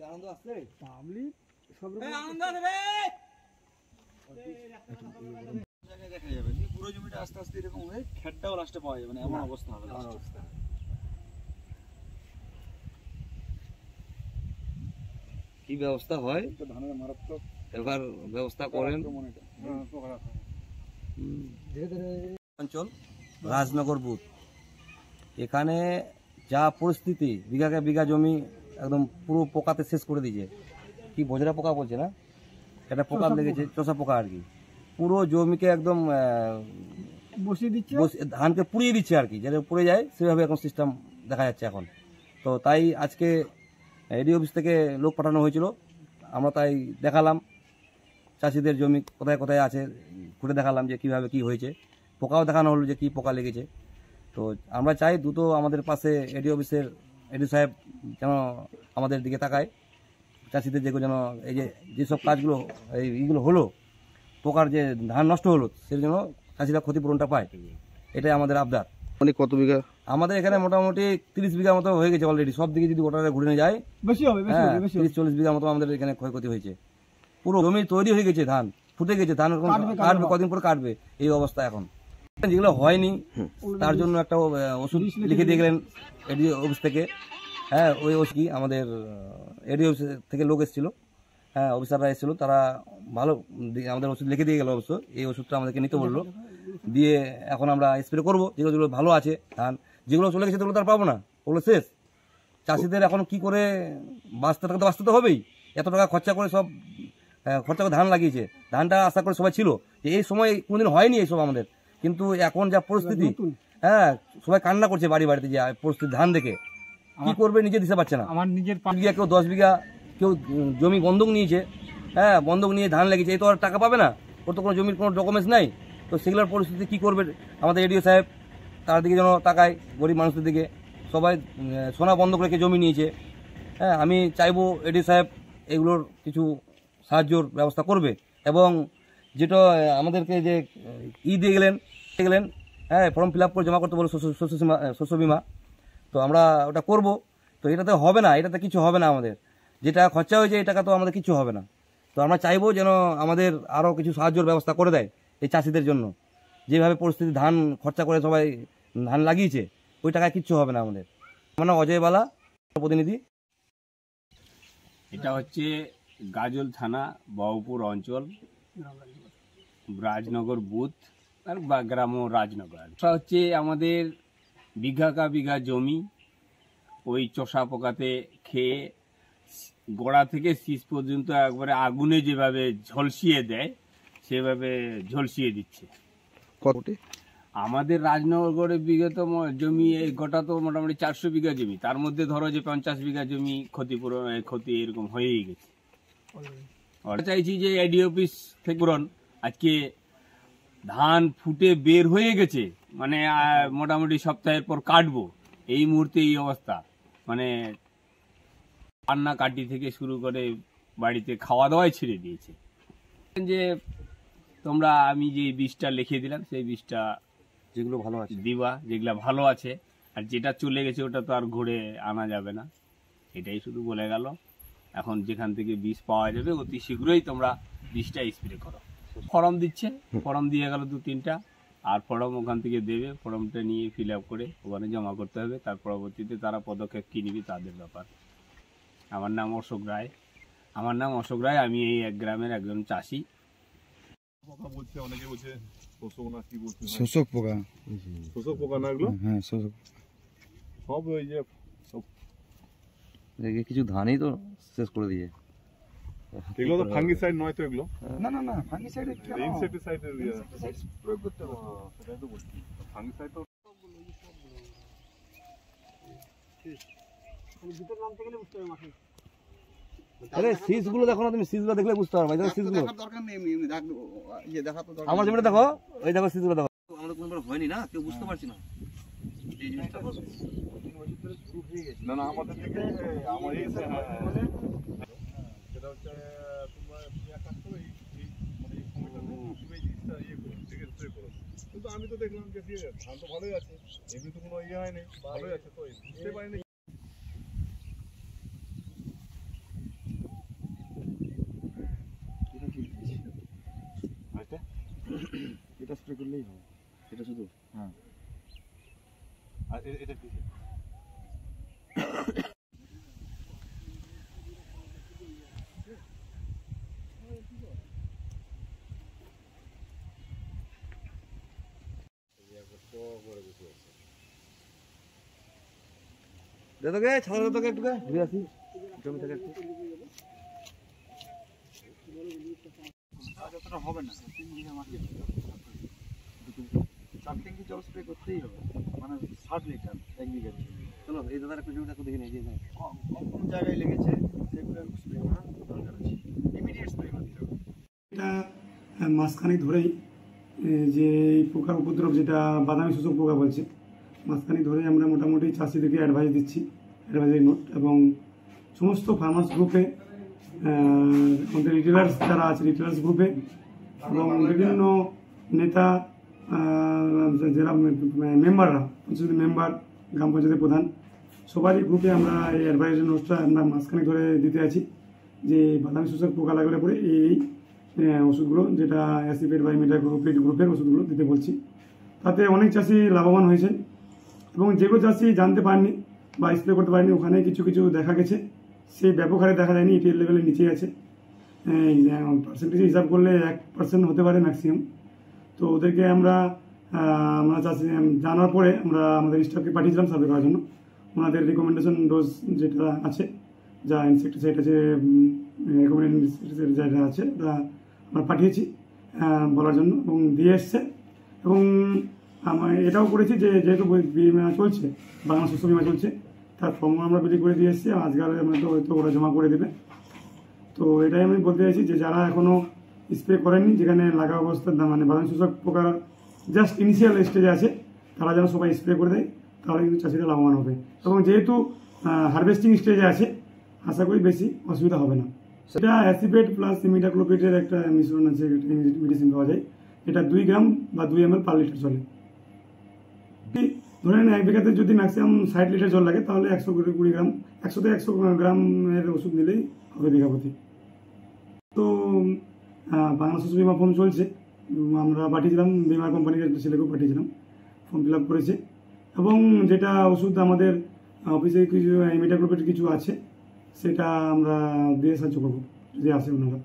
আনন্দ আসছে পাবলিক সব আনন্দ দেখা যাবে পুরো জমিটা আস্তে আস্তে এরকম হয়ে খেটটাও লাস্টে পাওয়া যাবে না, এমন অবস্থা হবে। কি ব্যবস্থা হয় ধানের মারাত্মক এবার ব্যবস্থা করেন। অঞ্চল রাজনগর বুথ, এখানে যা পরিস্থিতি, বিঘাকে বিঘা জমি একদম পুরো পোকাতে শেষ করে দিয়েছে। কি বজরা পোকা বলছে না, এটা পোকা লেগেছে, চষা পোকা আর কি। পুরো জমিকে একদম বসিয়ে দিচ্ছে, ধানকে পুড়িয়ে দিচ্ছে আর কি, যেটা পুড়ে যায় সেভাবে এখন সিস্টেম দেখা যাচ্ছে এখন। তো তাই আজকে এডি অফিস থেকে লোক পাঠানো হয়েছিল, আমরা তাই দেখালাম চাষিদের জমি কোথায় কোথায় আছে, ঘুরে দেখালাম যে কিভাবে কি হয়েছে, পোকাও দেখানো হলো যে কি পোকা লেগেছে। তো আমরা চাই দ্রুত আমাদের পাশে এডি অফিসের এডি সাহেব যেন আমাদের দিকে তাকায়, চাষিদের যেগুলো যেন এই যে যেসব কাজগুলো এইগুলো হলো, পোকার যে ধান নষ্ট হলো সেই জন্য চাষিরা ক্ষতিপূরণটা পায়, এটাই আমাদের আবদার। মানে কত বিঘা? আমাদের এখানে মোটামুটি 30 বিঘা মতো হয়ে গেছে অলরেডি, সব দিকে যদি গোটাটা ঘুরে নিয়ে যায় বেশি হবে, 30-40 বিঘা মতো আমাদের এখানে ক্ষয়ক্ষতি হয়েছে। পুরো জমি তৈরি হয়ে গেছে, ধান ফুটে গেছে, ধান কাটবে, কদিন পর কাটবে, এই অবস্থা এখন। যেগুলো হয়নি তার জন্য একটা ওষুধ লিখে দিয়ে গেলেন এডি অফিস থেকে। হ্যাঁ, ওই ওষুধ আমাদের এডি অফিস থেকে লোক এসেছিল, হ্যাঁ অফিসাররা এসেছিল, তারা ভালো আমাদের ওষুধ লিখে দিয়ে গেল। অবশ্য এই ওষুধটা আমাদেরকে নিতে বললো, দিয়ে এখন আমরা স্প্রে করবো। যেগুলো যেগুলো ভালো আছে ধান, যেগুলো চলে গেছে সেগুলো তো আর পাবো না, ওগুলো শেষ। চাষিদের এখন কি করে বাঁচতে থাকতে বাঁচতে তো হবেই, এত টাকা খরচা করে সব খরচা করে ধান লাগিয়েছে, ধানটা আশা করে সবাই ছিল যে এই সময় কোনোদিন হয়নি এইসব আমাদের, কিন্তু এখন যা পরিস্থিতি, হ্যাঁ সবাই কান্না করছে বাড়ি বাড়িতে, যে পরিস্থিতি ধান দেখে কি করবে নিজে দিতে পারছে না। আমার নিজের 5 বিঘা, কেউ 10 বিঘা, কেউ জমি বন্ধক নিয়েছে, হ্যাঁ বন্ধক নিয়ে ধান লেগেছে, এই তো আর টাকা পাবে না, ওর তো কোনো জমির কোনো ডকুমেন্টস নাই। তো সেগুলোর পরিস্থিতি কি করবে আমাদের এডিও সাহেব, তার দিকে যেন তাকায়, গরিব মানুষদের দিকে। সবাই সোনা বন্ধক রেখে জমি নিয়েছে। হ্যাঁ, আমি চাইবো এডিও সাহেব এগুলোর কিছু সাহায্যর ব্যবস্থা করবে, এবং যেটা আমাদেরকে যে দিয়ে গেলেন, হ্যাঁ ফর্ম ফিল আপ করে জমা করতে বলো শস্য বিমা, তো আমরা ওটা করব। তো এটাতে হবে না, এটাতে কিছু হবে না, আমাদের যেটা খরচা হয়েছে এই টাকা তো আমাদের কিছু হবে না। তো আমরা চাইবো যেন আমাদের আরও কিছু সাহায্যের ব্যবস্থা করে দেয় এই চাষিদের জন্য। যেভাবে পরিস্থিতি, ধান খরচা করে সবাই ধান লাগিয়েছে, ওই টাকায় কিচ্ছু হবে না আমাদের। আমার নাম অজয় বালা, প্রতিনিধি। এটা হচ্ছে গাজল থানা, বাবুপুর অঞ্চল, রাজনগর বুথ আর গ্রাম রাজনগর। এটা হচ্ছে আমাদের বিঘা বিঘা জমি ওই চষা পোকাতে খেয়ে গোড়া থেকে শীষ পর্যন্ত একবারে আগুনে যেভাবে ঝলসিয়ে দেয় সেভাবে ঝলসিয়ে দিচ্ছে। আমাদের রাজনগরের বিগত জমি এই গোটা তো মোটামুটি 400 বিঘা জমি, তার মধ্যে ধরো যে 50 বিঘা জমি ক্ষতি এরকম হয়েই গেছে। চাইছি যে এডি অফিস থেকে আজকে ধান ফুটে বের হয়ে গেছে, মানে মোটামুটি সপ্তাহের পর কাটবো, এই মুহূর্তে এই অবস্থা, মানে রান্না কাটি থেকে শুরু করে বাড়িতে খাওয়া দাওয়াই ছেড়ে দিয়েছে। যে তোমরা আমি যে বীজটা লিখে দিলাম সেই বীজটা যেগুলো ভালো আছে দিবা, যেগুলো ভালো আছে, আর যেটা চলে গেছে ওটা তো আর ঘুরে আনা যাবে না, এটাই শুধু বলে গেল। এখন যেখান থেকে বীজ পাওয়া যাবে অতি শীঘ্রই তোমরা বীজটা স্প্রে করো। ফর্ম দিচ্ছে, ফর্ম দিয়ে গেল 2-3টা, আর ফর্ম ওখান থেকে দেবে, ফর্মটা নিয়ে ফিল আপ করে ওখানে জমা করতে হবে। তার পরবর্তীতে তারা পদক্ষেপ কী নিবি তাদের ব্যাপার। আমার নাম অশোক রায়, আমি এই এক গ্রামের একজন চাষি। শোষক পোকা, না এগুলো? হ্যাঁ, শোষক সব ওই যে কিছু ধানই তো শেষ করে দিয়ে। এগুলো তো ফাঙ্গিসাইড নয় তো? এগুলো না ফাঙ্গিসাইড ইনসেক্টিসাইডের প্রয়োগ করতে হবে, সেটাই তো বলছি। ফাঙ্গিসাইড তো দুটোর নাম থেকে বুঝতে হবে মাঠে। আরে শীষগুলো দেখো না তুমি, শীষগুলো দেখলে বুঝতে পারবে। দেখো শীষগুলো দরকার নেই, এমনি দেখো, ইয়ে দেখা তো দরকার। আমার জমিটা দেখো, ওই দেখো শীষগুলো দেখো। আমাদের কোনবার হয়নি না, কেউ বুঝতে পারছি না এই জিনিসটা। না আমাদের থেকে আমার এই সেটা হচ্ছে তোমরা এক কাজ করো, এই মানে এই সময়টা একটা ইয়ে করুন, ঠিক আছে, স্প্রে করুন। কিন্তু আমি তো দেখলাম যে দিয়ে ধান তো ভালোই আছে, এমনি তো কোনো ইয়ে হয়নি, ভালোই আছে, তো বুঝতে পারিনি। এটা স্প্রে করলেই হবে, এটা শুধু। হ্যাঁ, আর এটা কি? দে তোকে ছাড়া তোকে একটু ঘুরে আসি জমি থেকে একটু। যতটা হবে না, 3 বিঘা মাটি 4 ট্যাঙ্কি জল স্প্রে করতেই হবে, মানে 60 লিটার 1 বিঘা। চলো এই দাদার একটু জমিটা একটু দেখে নিই। কম কম জায়গায় লেগেছে, সেগুলো স্প্রে করার দরকার আছে, ইমিডিয়েট স্প্রে করতে হবে। এটা মাঝখানে ধরেই যে এই পোকার উপদ্রব, যেটা বাদামি শোষক পোকা বলছে, মাঝখানে ধরেই আমরা মোটামুটি চাষিদেরকে অ্যাডভাইস দিচ্ছি, অ্যাডভাইজারি নোট, এবং সমস্ত ফার্মার্স গ্রুপে, আমাদের রিটেলার্স যারা আছে রিটেলার্স গ্রুপে, এবং বিভিন্ন নেতা, যারা মেম্বাররা, পঞ্চায়েত মেম্বার, গ্রাম পঞ্চায়েতের প্রধান, সবারই গ্রুপে আমরা এই অ্যাডভাইজারি নোটটা আমরা মাঝখানে ধরে দিতে আছি যে বাদামি শোষক পোকা লাগলে পরে এই ওষুধগুলো, যেটা অ্যাসিপেট বা ইমিডাক্লোপিড গ্রুপের ওষুধগুলো দিতে বলছি। তাতে অনেক চাষি লাভবান হয়েছে, এবং যেগুলো চাষি জানতে পারেনি বা স্প্রে করতে পারেনি, ওখানে কিছু কিছু দেখা গেছে, সেই ব্যাপক হারে দেখা যায়নি, ইটিএল লেভেলের নিচেই আছে। পার্সেন্টেজ হিসাব করলে 1% হতে পারে ম্যাক্সিমাম। তো ওদেরকে আমরা চাষি জানার পরে আমরা আমাদের স্টাফকে পাঠিয়েছিলাম সার্ভে করার জন্য। ওনাদের রিকমেন্ডেশন ডোজ যেটা আছে, যা ইনসেক্টিসাইড আছে, রিকমেন্ডেড ইনসেক্টিসাইড যেটা আছে, ওটা আমরা পাঠিয়েছি বলার জন্য, এবং দিয়ে এসছে। এবং আমরা এটাও করেছি যে যেহেতু বিমা চলছে, বাংলা শস্য বিমা চলছে, তার ফর্ম আমরা বিলি করে দিয়ে এসেছি, আজকাল আমরা তো হয়তো ওরা জমা করে দেবে। তো এটাই আমি বলতে চাইছি যে যারা এখনও স্প্রে করেননি, যেখানে লাগা অবস্থা মানে বাদামি শোষক পোকার জাস্ট ইনিশিয়াল স্টেজে আছে, তারা যেন সবাই স্প্রে করে দেয়, তাহলে কিন্তু চাষিরা লাভবান হবে। এবং যেহেতু হারভেস্টিং স্টেজে আছে, আশা করি বেশি অসুবিধা হবে না। সেটা অ্যাসিপেট প্লাস ইমিডাক্লোপিডের একটা মিশ্রণ আছে, মেডিসিন পাওয়া যায়, এটা 2 গ্রাম বা 2 ml পার লিটার জলে। ধরে নেন 1 বিঘাতে যদি ম্যাক্সিমাম 60 লিটার জল লাগে, তাহলে 120 গ্রাম, 100 থেকে 100 গ্রামের ওষুধ নিলেই হবে বিঘা প্রতি। তো বাংলা শস্য বিমা ফর্ম চলছে, আমরা পাঠিয়েছিলাম, বিমা কোম্পানির একটা ছেলেকেও পাঠিয়েছিলাম, ফর্ম ফিল আপ করেছে। এবং যেটা ওষুধ আমাদের অফিসে কিছু ইমিডাক্লোপিড কিছু আছে, সেটা আমরা দিয়ে সাহায্য করবো যদি আসে ওনারা।